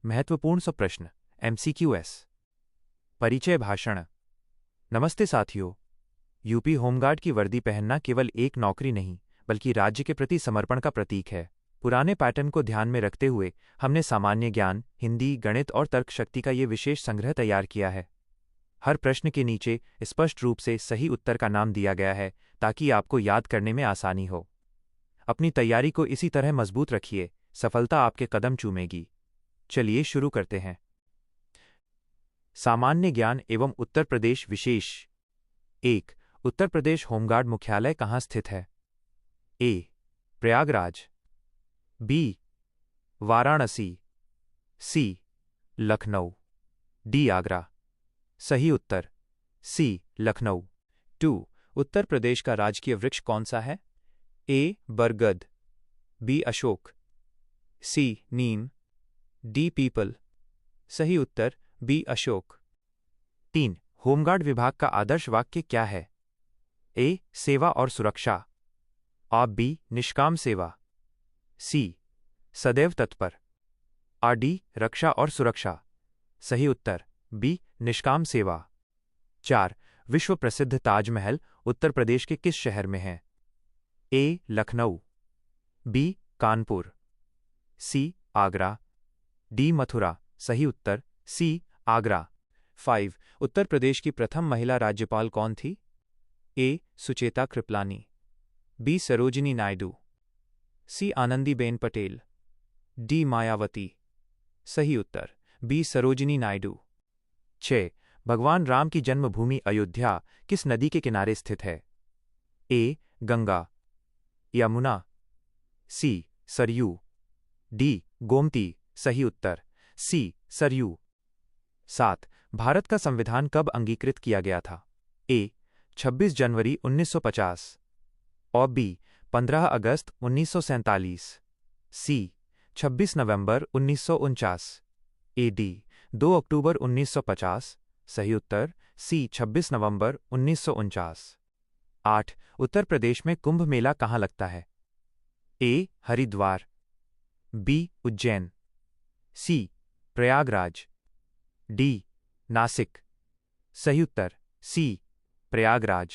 महत्वपूर्ण सौ प्रश्न MCQS। परिचय भाषण। नमस्ते साथियों, यूपी होमगार्ड की वर्दी पहनना केवल एक नौकरी नहीं बल्कि राज्य के प्रति समर्पण का प्रतीक है। पुराने पैटर्न को ध्यान में रखते हुए हमने सामान्य ज्ञान, हिंदी, गणित और तर्क शक्ति का ये विशेष संग्रह तैयार किया है। हर प्रश्न के नीचे स्पष्ट रूप से सही उत्तर का नाम दिया गया है ताकि आपको याद करने में आसानी हो। अपनी तैयारी को इसी तरह मजबूत रखिए, सफलता आपके कदम चूमेगी। चलिए शुरू करते हैं। सामान्य ज्ञान एवं उत्तर प्रदेश विशेष। 1. उत्तर प्रदेश होमगार्ड मुख्यालय कहाँ स्थित है? A. Prayagraj, B. Varanasi, C. Lucknow, D. Agra. सही उत्तर C. लखनऊ। 2. उत्तर प्रदेश का राजकीय वृक्ष कौन सा है? A. बरगद, B. अशोक, C. नीम, D. पीपल। सही उत्तर B. अशोक। 3. होमगार्ड विभाग का आदर्श वाक्य क्या है? A. सेवा और सुरक्षा, और B. निष्काम सेवा, C. सदैव तत्पर, और D. रक्षा और सुरक्षा। सही उत्तर B. निष्काम सेवा। 4. विश्व प्रसिद्ध ताजमहल उत्तर प्रदेश के किस शहर में है? A. Lucknow, B. Kanpur, C. Agra, D. Mathura. सही उत्तर C. आगरा। 5. उत्तर प्रदेश की प्रथम महिला राज्यपाल कौन थी? A. Sucheta Kripalani, B. Sarojini Naidu, C. Anandiben Patel, D. Mayawati. सही उत्तर B. सरोजिनी नायडू। 6. भगवान राम की जन्मभूमि अयोध्या किस नदी के किनारे स्थित है? A. Ganga, Yamuna, C. Saryu, D. Gomti. सही उत्तर C. सरयू। 7. भारत का संविधान कब अंगीकृत किया गया था? A. 26 जनवरी 1950, और B. 15 अगस्त 1947, C. 26 नवंबर 1949, AD 2 अक्टूबर 1950। सही उत्तर C. 26 नवंबर 1949। 8. उत्तर प्रदेश में कुंभ मेला कहाँ लगता है? A. Haridwar, B. Ujjain, C. Prayagraj, D. Nashik. सही उत्तर C. प्रयागराज।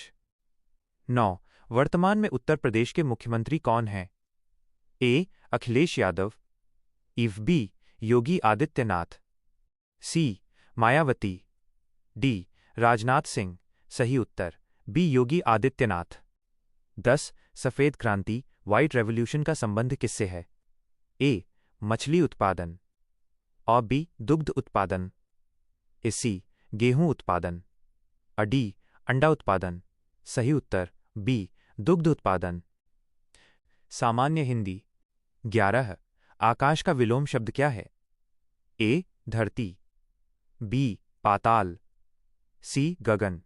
9. वर्तमान में उत्तर प्रदेश के मुख्यमंत्री कौन हैं? A. Akhilesh Yadav, B. Yogi Adityanath, C. Mayawati, D. Rajnath Singh. सही उत्तर B. योगी आदित्यनाथ। 10. सफेद क्रांति व्हाइट रेवोल्यूशन का संबंध किससे है? A. मछली उत्पादन, और B. दुग्ध उत्पादन, C. गेहूं उत्पादन, और D. अंडा उत्पादन। सही उत्तर B. दुग्ध उत्पादन। सामान्य हिंदी। 11. आकाश का विलोम शब्द क्या है? A. धरती, B. पाताल, C. गगन,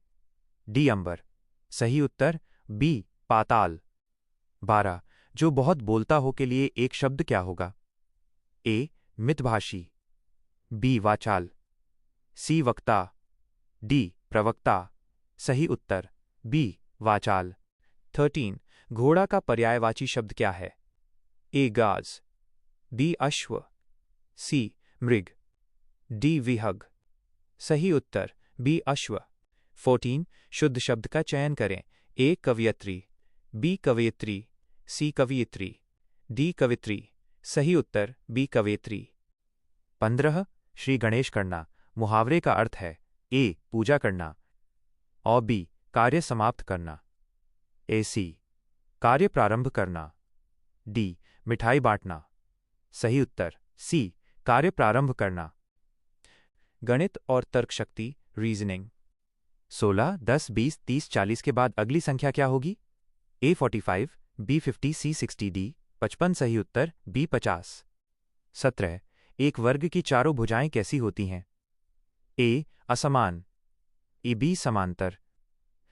D. अंबर। सही उत्तर B. पाताल। 12. जो बहुत बोलता हो के लिए एक शब्द क्या होगा? A. मितभाषी, B. वाचाल, C. वक्ता, D. प्रवक्ता। सही उत्तर B. वाचाल। 13. घोड़ा का पर्यायवाची शब्द क्या है? A. गाज, B. अश्व, C. मृग, D. विहग। सही उत्तर B. अश्व। 14. शुद्ध शब्द का चयन करें। A. कवयित्री, B. कवयित्री, C. कवयित्री, D. कवित्री। सही उत्तर B. कवयित्री। 15. श्री गणेश करना मुहावरे का अर्थ है A. पूजा करना, और B. कार्य समाप्त करना, AC. कार्य प्रारंभ करना, D. मिठाई बांटना। सही उत्तर C. कार्य प्रारंभ करना। गणित और तर्क शक्ति रीजनिंग। 16, 10, 20, 30, 40 के बाद अगली संख्या क्या होगी? A. 45, B. 50, C. 60, D. 55। सही उत्तर B. 50। 17. एक वर्ग की चारों भुजाएं कैसी होती हैं? A. असमान, B. समांतर,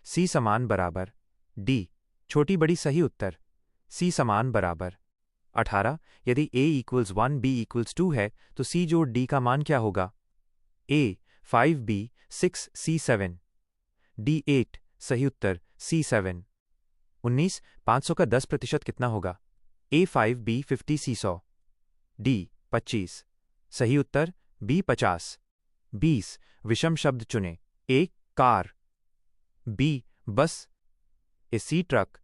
C. समान बराबर, D. छोटी बड़ी। सही उत्तर C. समान बराबर। 18. यदि A = 1 B = 2 है तो C जोड़ D का मान क्या होगा? A. 5 B 6 C 7, D 8। सही उत्तर C 7। 19. 500 का 10% कितना होगा? A 5 B 50 C 100, D 25। सही उत्तर बी 50, 20 विषम शब्द चुनें। ए कार, बी बस, सी ट्रक,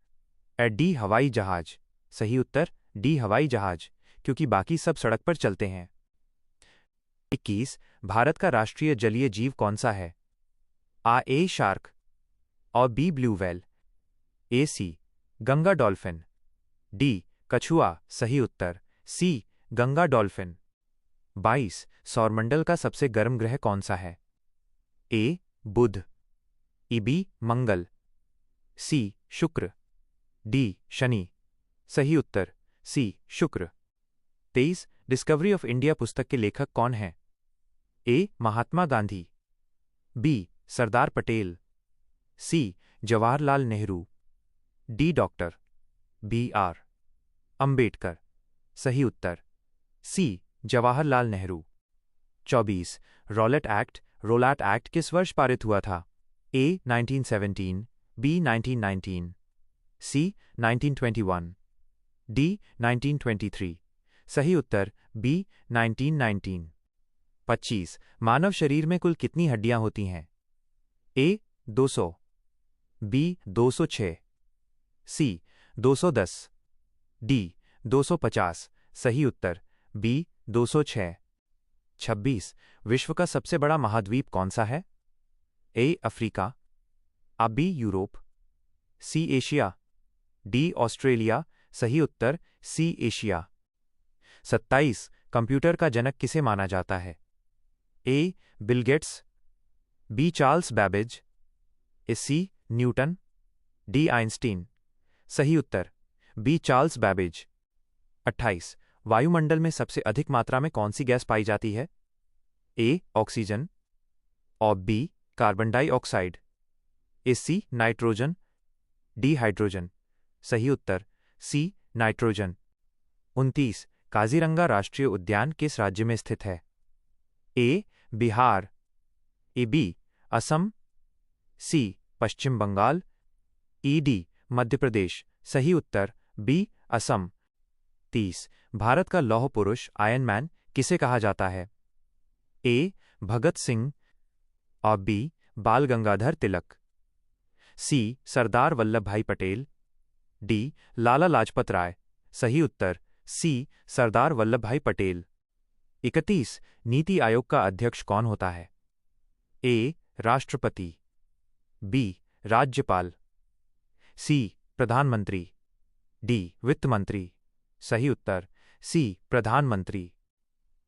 डी हवाई जहाज। सही उत्तर डी हवाई जहाज, क्योंकि बाकी सब सड़क पर चलते हैं। 21 भारत का राष्ट्रीय जलीय जीव कौन सा है? ए शार्क, और बी ब्लू व्हेल, ए सी गंगा डॉल्फिन, डी कछुआ। सही उत्तर सी गंगा डॉल्फिन। 22 सौरमंडल का सबसे गर्म ग्रह कौन सा है? ए बुध, बी मंगल, सी शुक्र, डी शनि। सही उत्तर सी शुक्र। 23 डिस्कवरी ऑफ इंडिया पुस्तक के लेखक कौन हैं? A Mahatma Gandhi, B Sardar Patel, C Jawaharlal Nehru, D doctor B R Ambedkar. सही उत्तर C Jawaharlal Nehru. 24 Rowlatt Act किस वर्ष पारित हुआ था? A 1917, B 1919, C 1921, D 1923। सही उत्तर बी 1919। 25 मानव शरीर में कुल कितनी हड्डियां होती हैं? ए 200, बी 206, सी 210, डी 250। सही उत्तर बी 206। 26 विश्व का सबसे बड़ा महाद्वीप कौन सा है? A Africa, B Europe, C Asia, D Australia. सही उत्तर सी एशिया। 27 कंप्यूटर का जनक किसे माना जाता है? A Bill Gates, B Charles Babbage, C Newton, D Einstein. सही उत्तर बी चार्ल्स बैबेज। 28 वायुमंडल में सबसे अधिक मात्रा में कौन सी गैस पाई जाती है? ए ऑक्सीजन, और B carbon dioxide, C nitrogen, D hydrogen. सही उत्तर सी नाइट्रोजन। 29 काजीरंगा राष्ट्रीय उद्यान किस राज्य में स्थित है? ए बिहार, बी असम, सी पश्चिम बंगाल, डी मध्य प्रदेश। सही उत्तर बी असम। 30 भारत का लौह पुरुष आयरन मैन किसे कहा जाता है? ए भगत सिंह, और बी बाल गंगाधर तिलक, सी सरदार वल्लभ भाई पटेल, डी लाला लाजपत राय। सही उत्तर सी सरदार वल्लभ भाई पटेल। 31 नीति आयोग का अध्यक्ष कौन होता है? ए राष्ट्रपति, बी राज्यपाल, सी प्रधानमंत्री, डी वित्त मंत्री। सही उत्तर सी प्रधानमंत्री।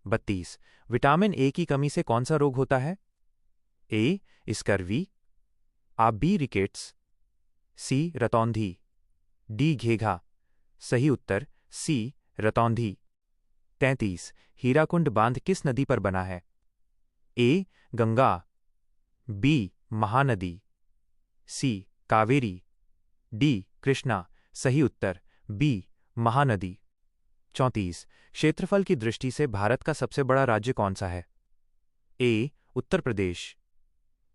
32 विटामिन ए की कमी से कौन सा रोग होता है? ए स्कर्वी, बी रिकेट्स, सी रतौंधी, डी घेघा। सही उत्तर सी रतौंधी। 33 हीराकुंड बांध किस नदी पर बना है? ए गंगा, बी महानदी, सी कावेरी, डी कृष्णा। सही उत्तर बी महानदी। 34 क्षेत्रफल की दृष्टि से भारत का सबसे बड़ा राज्य कौन सा है? ए उत्तर प्रदेश,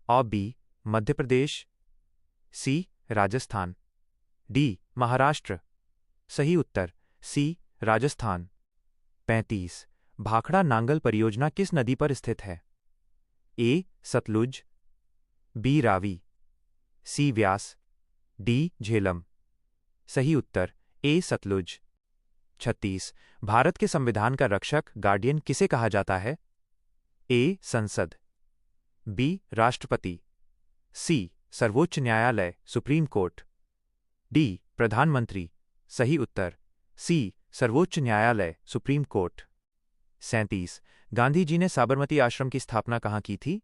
और बी मध्य प्रदेश, सी राजस्थान, डी महाराष्ट्र। सही उत्तर सी राजस्थान। 35 भाखड़ा नांगल परियोजना किस नदी पर स्थित है? ए सतलुज, बी रावी, सी व्यास, डी झेलम। सही उत्तर ए सतलुज। 36 भारत के संविधान का रक्षक गार्डियन किसे कहा जाता है? ए संसद, बी राष्ट्रपति, सी सर्वोच्च न्यायालय सुप्रीम कोर्ट, डी प्रधानमंत्री। सही उत्तर सी सर्वोच्च न्यायालय सुप्रीम कोर्ट। 37 गांधी जी ने साबरमती आश्रम की स्थापना कहाँ की थी?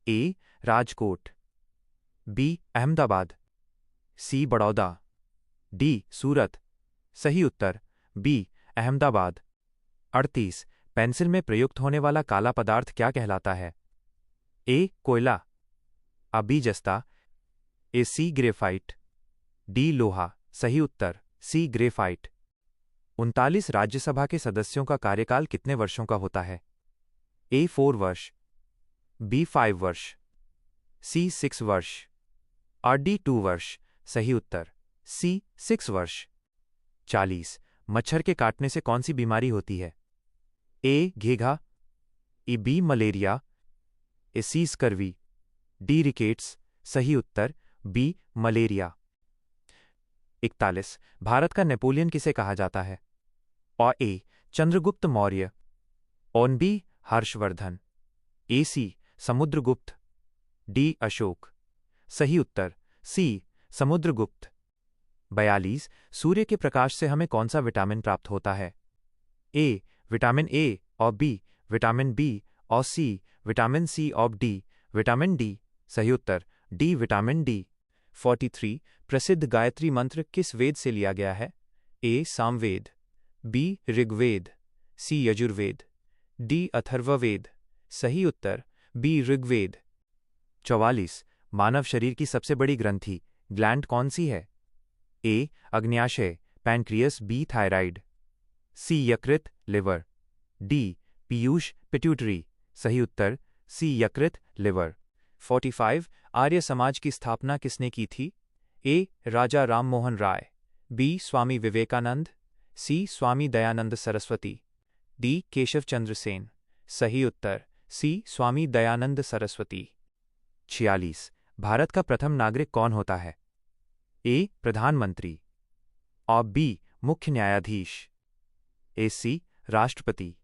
ए राजकोट, बी अहमदाबाद, सी बड़ौदा, डी सूरत। सही उत्तर बी अहमदाबाद। 38 पेंसिल में प्रयुक्त होने वाला काला पदार्थ क्या कहलाता है? ए कोयला, बी जस्ता, सी ग्रेफाइट, डी लोहा। सही उत्तर सी ग्रेफाइट। 39 राज्यसभा के सदस्यों का कार्यकाल कितने वर्षों का होता है? ए 4 वर्ष, बी 5 वर्ष, सी 6 वर्ष, और डी 2 वर्ष। सही उत्तर सी 6 वर्ष। 40 मच्छर के काटने से कौन सी बीमारी होती है? ए घेघा, ई बी मलेरिया, ए सी स्कर्वी, डी रिकेट्स। सही उत्तर बी मलेरिया। 41 भारत का नेपोलियन किसे कहा जाता है? और ए चंद्रगुप्त मौर्य, ऑन B Harshavardhana, A C Samudragupta, D Ashoka. सही उत्तर सी समुद्रगुप्त। 42 सूर्य के प्रकाश से हमें कौन सा विटामिन प्राप्त होता है? ए विटामिन ए और बी विटामिन बी और सी विटामिन सी और डी विटामिन डी। सही उत्तर डी विटामिन डी। 43 प्रसिद्ध गायत्री मंत्र किस वेद से लिया गया है? ए सामवेद, बी ऋग्वेद, सी यजुर्वेद, डी अथर्ववेद। सही उत्तर बी ऋग्वेद। 44 मानव शरीर की सबसे बड़ी ग्रंथि ग्लैंड कौन सी है? ए अग्न्याशय पैनक्रियस, बी थायराइड, सी यकृत लिवर, डी पीयूष पिट्यूटरी। सही उत्तर सी यकृत लिवर। 45 आर्य समाज की स्थापना किसने की थी? ए राजा राम मोहन राय, बी स्वामी विवेकानंद, सी स्वामी दयानंद सरस्वती, डी केशव चंद्र सेन। सही उत्तर सी स्वामी दयानंद सरस्वती। 46 भारत का प्रथम नागरिक कौन होता है? ए प्रधानमंत्री और बी मुख्य न्यायाधीश, ए सी राष्ट्रपति,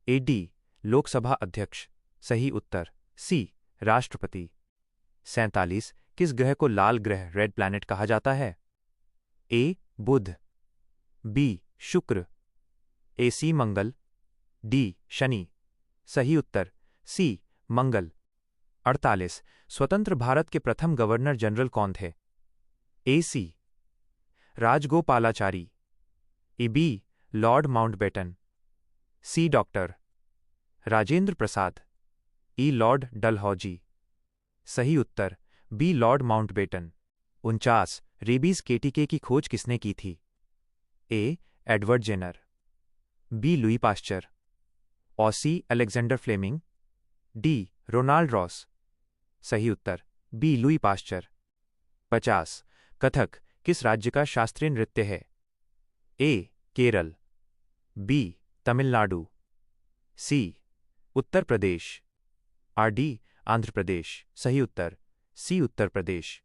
ए डी लोकसभा अध्यक्ष। सही उत्तर सी राष्ट्रपति। 47 किस ग्रह को लाल ग्रह रेड प्लैनेट कहा जाता है? ए बुध, बी शुक्र, ए सी मंगल, डी शनि। सही उत्तर सी मंगल। 48 स्वतंत्र भारत के प्रथम गवर्नर जनरल कौन थे? A C Rajagopalachari, A B Lord Mountbatten, C doctor Rajendra Prasad, E Lord Dalhousie. सही उत्तर बी लॉर्ड माउंटबेटन। 49 रेबीज के टीके की खोज किसने की थी? A Edward Jenner, B Louis Pasteur और C Alexander Fleming, D Ronald Ross. सही उत्तर बी लुई पाश्चर। 50 कथक किस राज्य का शास्त्रीय नृत्य है? A Kerala, B Tamil Nadu, C Uttar Pradesh और डी आंध्र प्रदेश। सही उत्तर सी उत्तर प्रदेश।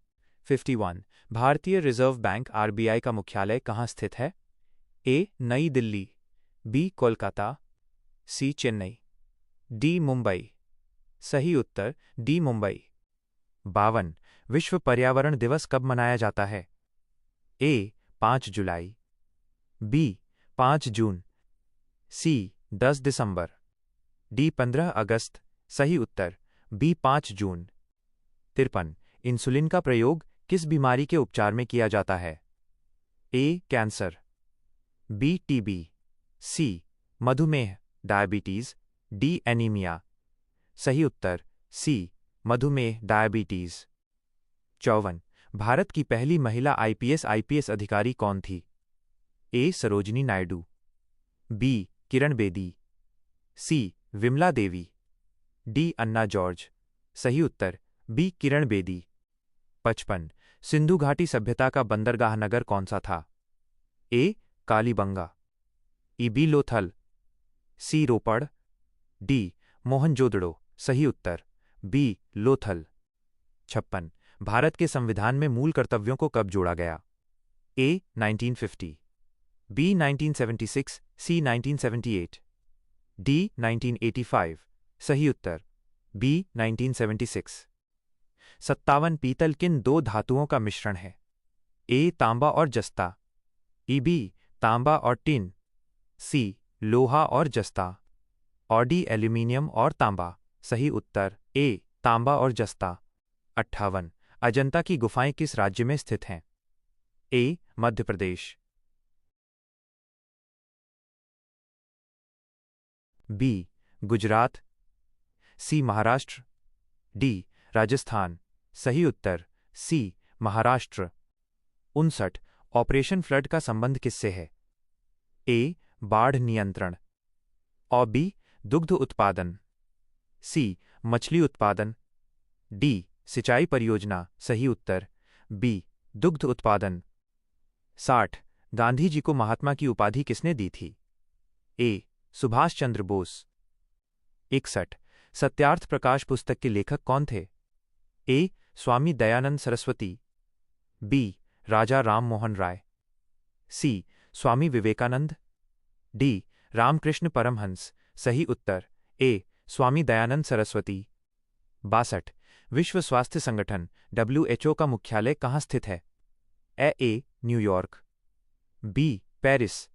51 भारतीय रिजर्व बैंक आरबीआई का मुख्यालय कहाँ स्थित है? ए नई दिल्ली, बी कोलकाता, सी चेन्नई, डी मुंबई। सही उत्तर डी मुंबई। 52 विश्व पर्यावरण दिवस कब मनाया जाता है? ए 5 जुलाई, बी 5 जून, सी 10 दिसंबर, डी 15 अगस्त। सही उत्तर बी 5 जून। 53 इंसुलिन का प्रयोग किस बीमारी के उपचार में किया जाता है? ए कैंसर, बी टीबी, सी मधुमेह डायबिटीज, डी एनीमिया। सही उत्तर सी मधुमेह डायबिटीज। 54 भारत की पहली महिला आईपीएस अधिकारी कौन थी? ए सरोजिनी नायडू, बी किरण बेदी, सी विमला देवी, डी अन्ना जॉर्ज। सही उत्तर बी किरण बेदी। 55 सिंधु घाटी सभ्यता का बंदरगाह नगर कौन सा था? ए कालीबंगा, ई बी लोथल, सी रोपड़, डी मोहनजोदड़ो। सही उत्तर बी लोथल। 56 भारत के संविधान में मूल कर्तव्यों को कब जोड़ा गया? ए 1950, बी 1976, सी 1978, डी 1985। सही उत्तर बी 1976। 57 पीतल किन दो धातुओं का मिश्रण है? ए तांबा और जस्ता, ई बी तांबा और टिन, सी लोहा और जस्ता, और डी एल्यूमीनियम और तांबा। सही उत्तर ए तांबा और जस्ता। 58 अजंता की गुफाएं किस राज्य में स्थित हैं? ए मध्य प्रदेश, बी गुजरात, सी महाराष्ट्र, डी राजस्थान। सही उत्तर सी महाराष्ट्र। 59 ऑपरेशन फ्लड का संबंध किससे है? ए बाढ़ नियंत्रण, और बी दुग्ध उत्पादन, सी मछली उत्पादन, डी सिंचाई परियोजना। सही उत्तर बी दुग्ध उत्पादन। 60 गांधी जी को महात्मा की उपाधि किसने दी थी? ए सुभाष चंद्र बोस, 61। सत्यार्थ प्रकाश पुस्तक के लेखक कौन थे? ए. स्वामी दयानंद सरस्वती, बी. राजा राम मोहन राय, सी. स्वामी विवेकानंद, डी. रामकृष्ण परमहंस। सही उत्तर ए. स्वामी दयानंद सरस्वती। 62। विश्व स्वास्थ्य संगठन WHO का मुख्यालय कहाँ स्थित है? A. New York, B. Paris,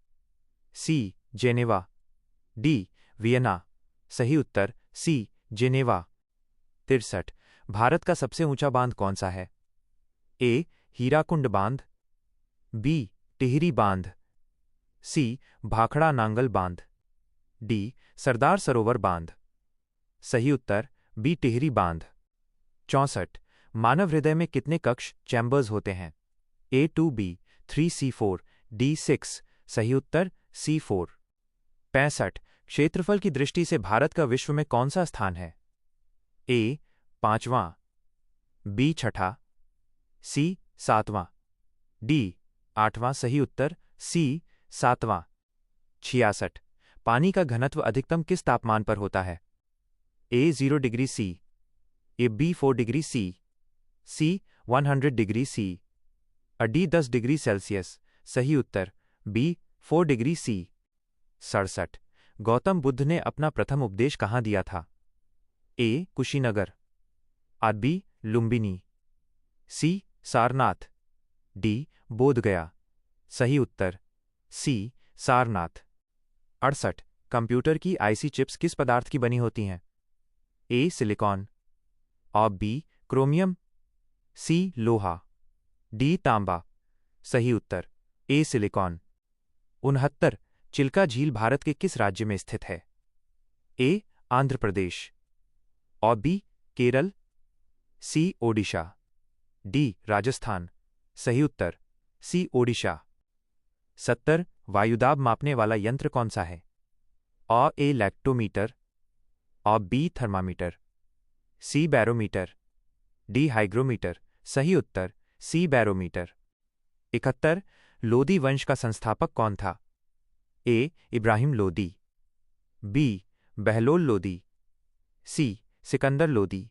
C. Geneva, D. Vienna. सही उत्तर सी. जेनेवा। 63। भारत का सबसे ऊंचा बांध कौन सा है? ए. हीराकुंड बांध, बी. टिहरी बांध, सी. भाखड़ा नांगल बांध, डी. सरदार सरोवर बांध। सही उत्तर बी. टिहरी बांध। 64। मानव हृदय में कितने कक्ष चैम्बर्स होते हैं? ए. 2B, 3C4, D. 6। सही उत्तर C4। 65। क्षेत्रफल की दृष्टि से भारत का विश्व में कौन सा स्थान है? ए. 5वां, बी. 6ठा, सी. 7वां, डी. 8वां। सही उत्तर सी. 7वां। 66। पानी का घनत्व अधिकतम किस तापमान पर होता है? A. 0 degree C, A. B. 4 degree C, C. 100 degree C, D. 10 degree Celsius. सही उत्तर B. 4 degree C. 67। Gautam Buddha ने अपना प्रथम उपदेश कहाँ दिया था? A. Kushinagar, B. Lumbini, C. Sarnath, D. Bodhgaya. सही उत्तर सी. सारनाथ। 68। कंप्यूटर की आईसी चिप्स किस पदार्थ की बनी होती हैं? A. Silicon, B. Chromium, C. लोहा, डी. तांबा। सही उत्तर ए. सिलिकॉन। 69। चिल्का झील भारत के किस राज्य में स्थित है? ए. आंध्र प्रदेश, बी. केरल, सी. ओडिशा, डी. राजस्थान। सही उत्तर सी. ओडिशा। 70। वायुदाब मापने वाला यंत्र कौन सा है? A. Lactometer, B. Thermometer, C. Barometer, D. Hygrometer. सही उत्तर सी. बैरोमीटर। 71। लोदी वंश का संस्थापक कौन था? ए. इब्राहिम लोदी, बी. बहलोल लोदी, सी. सिकंदर लोदी,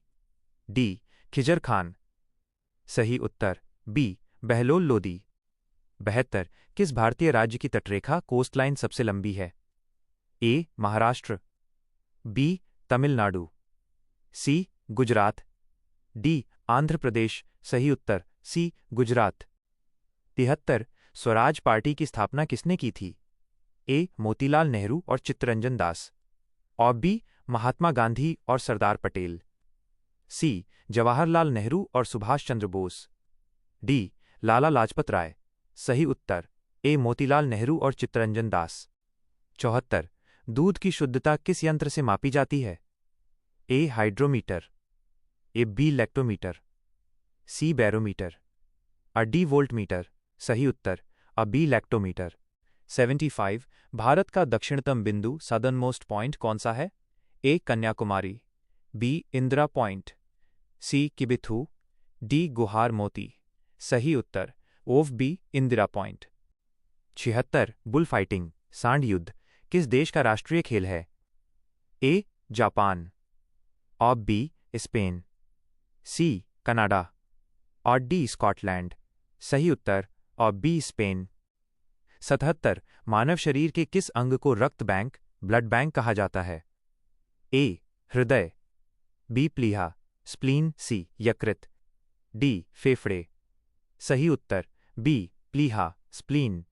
डी. खिजर खान। सही उत्तर बी. बहलोल लोदी। 72। किस भारतीय राज्य की तटरेखा कोस्टलाइन सबसे लंबी है? ए. महाराष्ट्र, बी. तमिलनाडु, सी. गुजरात, डी. आंध्र प्रदेश। सही उत्तर सी. गुजरात। 73। स्वराज पार्टी की स्थापना किसने की थी? ए. मोतीलाल नेहरू और चित्तरंजन दास, बी. महात्मा गांधी और सरदार पटेल, सी. जवाहरलाल नेहरू और सुभाष चंद्र बोस, डी. लाला लाजपत राय। सही उत्तर ए. मोतीलाल नेहरू और चित्तरंजन दास। 74। दूध की शुद्धता किस यंत्र से मापी जाती है? A. Hydrometer, A. B. Lactometer, C. Barometer, D. Voltmeter. सही उत्तर बी. लैक्टोमीटर। 75। भारत का दक्षिणतम बिंदु सदर्न मोस्ट पॉइंट कौन सा है? A. Kanyakumari, B. Indira point, C. Kibithu, D. Guhar Moti. सही उत्तर ओफ B. Indira point. 76। Bull fighting सांड युद्ध किस देश का राष्ट्रीय खेल है? A. Japan, B. Spain, C. Canada, और डी. स्कॉटलैंड। सही उत्तर बी. स्पेन। 77। मानव शरीर के किस अंग को रक्त बैंक ब्लड बैंक कहा जाता है? ए. हृदय, बी. प्लीहा, स्प्लीन, सी. यकृत, डी. फेफड़े। सही उत्तर बी. प्लीहा, स्प्लीन।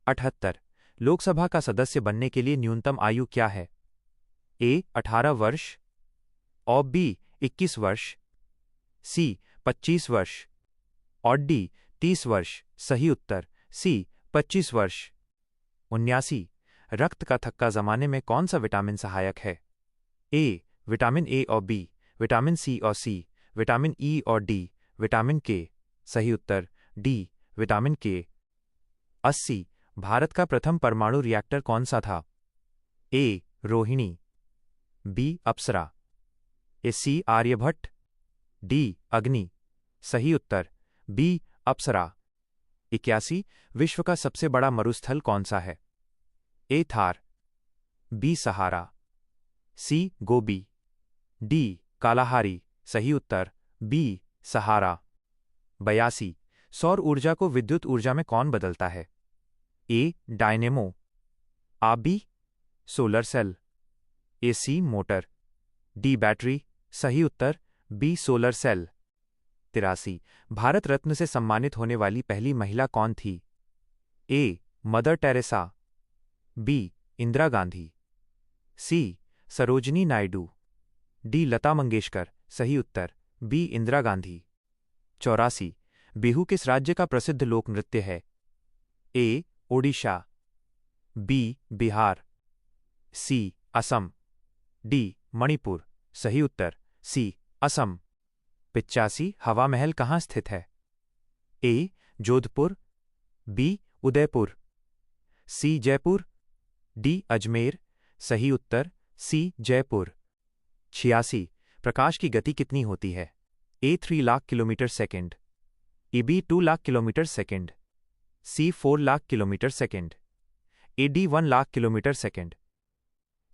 78। लोकसभा का सदस्य बनने के लिए न्यूनतम आयु क्या है? ए. 18 वर्ष, बी. 21 वर्ष, सी. 25 वर्ष, और डी. 30 वर्ष। सही उत्तर सी. 25 वर्ष। 79। रक्त का थक्का जमाने में कौन सा विटामिन सहायक है? ए. विटामिन ए और बी, विटामिन सी और सी, विटामिन ई और डी, विटामिन के। सही उत्तर डी. विटामिन के। 80। भारत का प्रथम परमाणु रिएक्टर कौन सा था? ए. रोहिणी, बी. अप्सरा, सी. आर्यभट्ट, डी. अग्नि। सही उत्तर बी. अप्सरा। 81। विश्व का सबसे बड़ा मरुस्थल कौन सा है? ए. थार, बी. सहारा, सी गोबी, डी कालाहारी। सही उत्तर बी सहारा। 82 सौर ऊर्जा को विद्युत ऊर्जा में कौन बदलता है? ए डायनेमो, आ B solar cell, A C motor, D battery. सही उत्तर B solar cell. 83 Bharat Ratna से सम्मानित होने वाली पहली महिला कौन थी? A Mother Teresa, B Indira Gandhi, C Sarojini Naidu, D Lata Mangeshkar. सही उत्तर बी इंदिरा गांधी। 84 बिहू किस राज्य का प्रसिद्ध लोक नृत्य है? A Odisha, B Bihar, C Assam, D Manipur. सही उत्तर सी असम। 85 हवा महल कहाँ स्थित है? ए जोधपुर, बी उदयपुर, सी जयपुर, डी अजमेर। सही उत्तर सी जयपुर। 86 प्रकाश की गति कितनी होती है? A 3 lakh kilometre second, A B 2 lakh kilometre second, C 4 lakh kilometre second, A D 1 lakh kilometre second.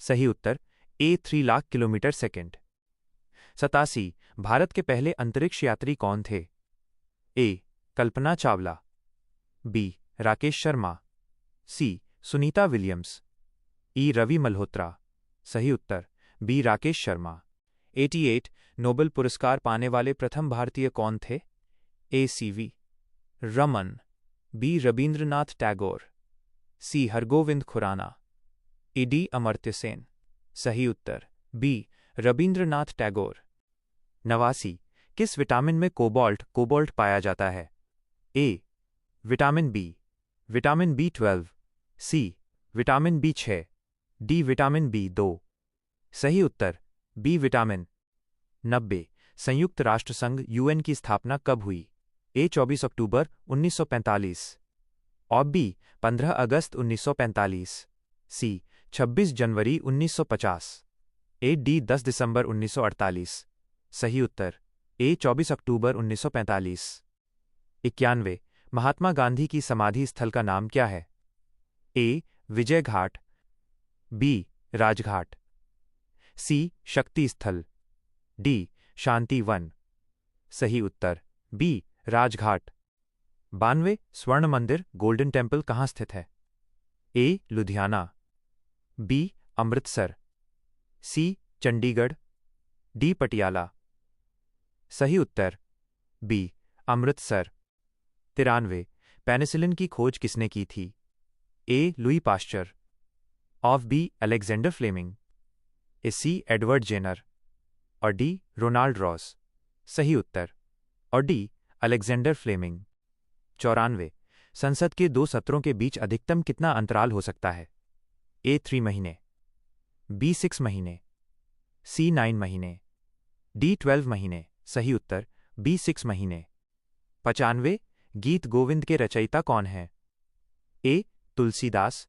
सही उत्तर A 3 lakh kilometre second. 87 Bharat के पहले अंतरिक्ष यात्री कौन थे? A Kalpana Chawla, B Rakesh Sharma, C Sunita Williams, E Ravi Malhotra. सही उत्तर बी राकेश शर्मा। 88 नोबेल पुरस्कार पाने वाले प्रथम भारतीय कौन थे? A C V Raman, B Rabindranath Tagore, C Hargobind Khorana, A D Amartya Sen. सही उत्तर बी रबींद्रनाथ टैगोर। 89 किस विटामिन में कोबाल्ट पाया जाता है? A vitamin B, vitamin B12, C vitamin B6, D vitamin B2। सही उत्तर बी विटामिन। 90 संयुक्त राष्ट्र संघ यूएन की स्थापना कब हुई? ए 24 अक्टूबर 1945, और B 15 August 1945, C 26 January 1950, A D 10 दिसंबर 1948। सही उत्तर ए 24 अक्टूबर 1945। 91 महात्मा गांधी की समाधि स्थल का नाम क्या है? ए विजय घाट, बी राजघाट, सी शक्ति स्थल, डी शांति वन। सही उत्तर बी राजघाट। 92 स्वर्ण मंदिर गोल्डन टेम्पल कहाँ स्थित है? ए लुधियाना, बी अमृतसर, सी चंडीगढ़, डी पटियाला। सही उत्तर बी अमृतसर। 93 पेनिसिलिन की खोज किसने की थी? ए लुई पाश्चर, ऑफ B Alexander Fleming, A C Edward Jenner, और डी रोनाल्ड रॉस। सही उत्तर और डी अलेक्जेंडर फ्लेमिंग। 94 संसद के 2 सत्रों के बीच अधिकतम कितना अंतराल हो सकता है? ए 3 महीने, बी 6 महीने, सी 9 महीने, डी 12 महीने। सही उत्तर बी 6 महीने। 95 गीत गोविंद के रचयिता कौन हैं? ए तुलसीदास,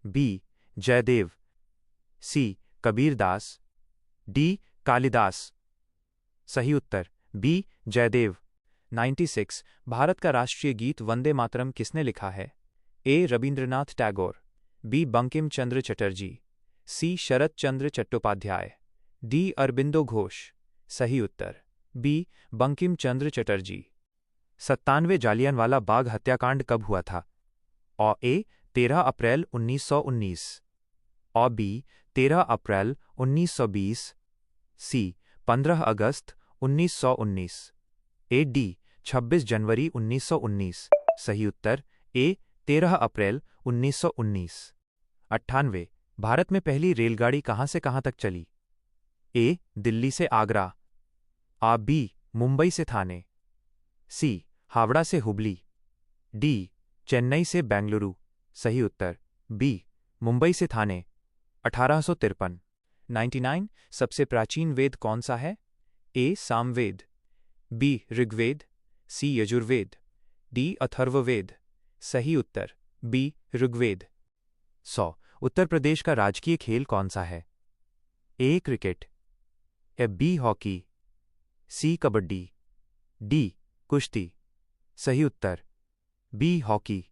बी जयदेव, सी कबीरदास, डी कालिदास। सही उत्तर बी जयदेव। 96 भारत का राष्ट्रीय गीत वंदे मातरम किसने लिखा है? ए रबींद्रनाथ टैगोर, बी बंकिम चंद्र चटर्जी, सी शरत चंद्र चट्टोपाध्याय, डी अरबिंदो घोष। सही उत्तर बी बंकिम चंद्र चटर्जी। 97 जालियनवाला बाग हत्याकांड कब हुआ था? और ए 13 अप्रैल 1919, और B 13 April 1920, C 15 August 1919, A D 26 जनवरी 1919। सही उत्तर ए 13 अप्रैल 1919। 98 भारत में पहली रेलगाड़ी कहाँ से कहाँ तक चली? ए दिल्ली से आगरा, आ बी मुंबई से थाने, सी हावड़ा से हुबली, डी चेन्नई से बेंगलुरु। सही उत्तर बी मुंबई से थाने। 1853 99 सबसे प्राचीन वेद कौन सा है? ए सामवेद, बी ऋग्वेद, सी यजुर्वेद, डी अथर्ववेद। सही उत्तर बी ऋग्वेद। 100 उत्तर प्रदेश का राजकीय खेल कौन सा है? A cricket, A B hockey, C kabaddi, D कुश्ती। सही उत्तर बी हॉकी।